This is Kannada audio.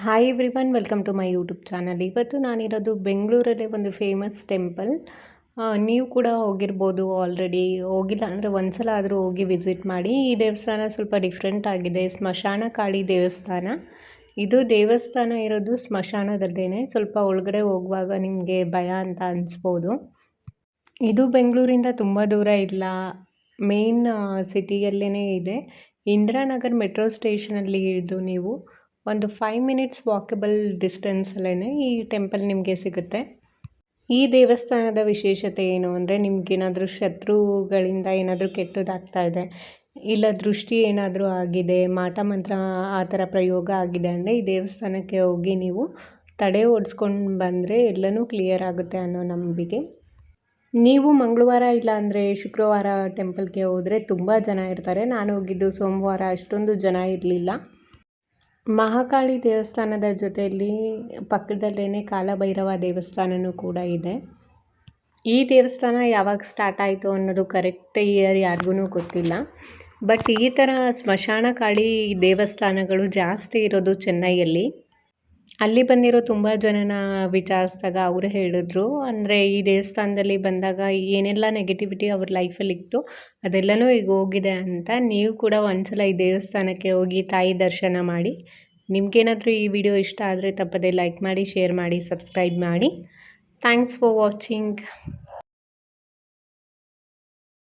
Hi everyone, welcome to my YouTube channel. ಇವತ್ತು ನಾನಿರೋದು ಬೆಂಗಳೂರಲ್ಲೇ ಒಂದು ಫೇಮಸ್ ಟೆಂಪಲ್. ನೀವು ಕೂಡ ಹೋಗಿರ್ಬೋದು, ಆಲ್ರೆಡಿ ಹೋಗಿಲ್ಲ ಅಂದರೆ ಒಂದ್ಸಲ ಆದರೂ ಹೋಗಿ ವಿಸಿಟ್ ಮಾಡಿ. ಈ ದೇವಸ್ಥಾನ ಸ್ವಲ್ಪ ಡಿಫ್ರೆಂಟ್ ಆಗಿದೆ. ಸ್ಮಶಾನ ಕಾಳಿ ದೇವಸ್ಥಾನ. ಇದು ದೇವಸ್ಥಾನ ಇರೋದು ಸ್ಮಶಾನದಲ್ಲೇ. ಸ್ವಲ್ಪ ಒಳಗಡೆ ಹೋಗುವಾಗ ನಿಮಗೆ ಭಯ ಅಂತ ಅನಿಸ್ಬೋದು. ಇದು ಬೆಂಗಳೂರಿಂದ ತುಂಬ ದೂರ ಇಲ್ಲ, ಮೇನ್ ಸಿಟಿಯಲ್ಲೇ ಇದೆ. ಇಂದಿರಾನಗರ್ ಮೆಟ್ರೋ ಸ್ಟೇಷನಲ್ಲಿ ಇಳಿದು ನೀವು ಒಂದು 5 ಮಿನಿಟ್ಸ್ ವಾಕಬಲ್ ಡಿಸ್ಟೆನ್ಸಲ್ಲೇ ಈ ಟೆಂಪಲ್ ನಿಮಗೆ ಸಿಗುತ್ತೆ. ಈ ದೇವಸ್ಥಾನದ ವಿಶೇಷತೆ ಏನು ಅಂದರೆ, ನಿಮಗೇನಾದರೂ ಶತ್ರುಗಳಿಂದ ಏನಾದರೂ ಕೆಟ್ಟದಾಗ್ತಾ ಇದೆ, ಇಲ್ಲ ದೃಷ್ಟಿ ಏನಾದರೂ ಆಗಿದೆ, ಮಾಟ ಮಂತ್ರ ಆ ಥರ ಪ್ರಯೋಗ ಆಗಿದೆ ಅಂದರೆ ಈ ದೇವಸ್ಥಾನಕ್ಕೆ ಹೋಗಿ ನೀವು ತಡೆ ಓಡಿಸ್ಕೊಂಡು ಬಂದರೆ ಎಲ್ಲನೂ ಕ್ಲಿಯರ್ ಆಗುತ್ತೆ ಅನ್ನೋ ನಂಬಿಕೆ. ನೀವು ಮಂಗಳವಾರ ಇಲ್ಲ ಅಂದರೆ ಶುಕ್ರವಾರ ಟೆಂಪಲ್ಗೆ ಹೋದರೆ ತುಂಬ ಜನ ಇರ್ತಾರೆ. ನಾನು ಹೋಗಿದ್ದು ಸೋಮವಾರ, ಅಷ್ಟೊಂದು ಜನ ಇರಲಿಲ್ಲ. ಮಹಾಕಾಳಿ ದೇವಸ್ಥಾನದ ಜೊತೆಯಲ್ಲಿ ಪಕ್ಕದಲ್ಲೇ ಕಾಲಭೈರವ ದೇವಸ್ಥಾನವೂ ಕೂಡ ಇದೆ. ಈ ದೇವಸ್ಥಾನ ಯಾವಾಗ ಸ್ಟಾರ್ಟ್ ಆಯಿತು ಅನ್ನೋದು ಕರೆಕ್ಟ್ ಇಯರ್ ಯಾರಿಗೂ ಗೊತ್ತಿಲ್ಲ. ಬಟ್ ಈ ಥರ ಸ್ಮಶಾನ ಕಾಳಿ ದೇವಸ್ಥಾನಗಳು ಜಾಸ್ತಿ ಇರೋದು ಚೆನ್ನೈಯಲ್ಲಿ. ಅಲ್ಲಿ ಬಂದಿರೋ ತುಂಬ ಜನನ ವಿಚಾರಿಸಿದಾಗ ಅವರು ಹೇಳಿದ್ರು, ಅಂದರೆ ಈ ದೇವಸ್ಥಾನದಲ್ಲಿ ಬಂದಾಗ ಏನೆಲ್ಲ ನೆಗೆಟಿವಿಟಿ ಅವ್ರ ಲೈಫಲ್ಲಿ ಇತ್ತು ಅದೆಲ್ಲನೂ ಈಗ ಹೋಗಿದೆ ಅಂತ. ನೀವು ಕೂಡ ಒಂದ್ಸಲ ಈ ದೇವಸ್ಥಾನಕ್ಕೆ ಹೋಗಿ ತಾಯಿ ದರ್ಶನ ಮಾಡಿ. ನಿಮಗೇನಾದರೂ ಈ ವಿಡಿಯೋ ಇಷ್ಟ ಆದರೆ ತಪ್ಪದೆ ಲೈಕ್ ಮಾಡಿ, ಶೇರ್ ಮಾಡಿ, ಸಬ್ಸ್ಕ್ರೈಬ್ ಮಾಡಿ. Thanks for watching.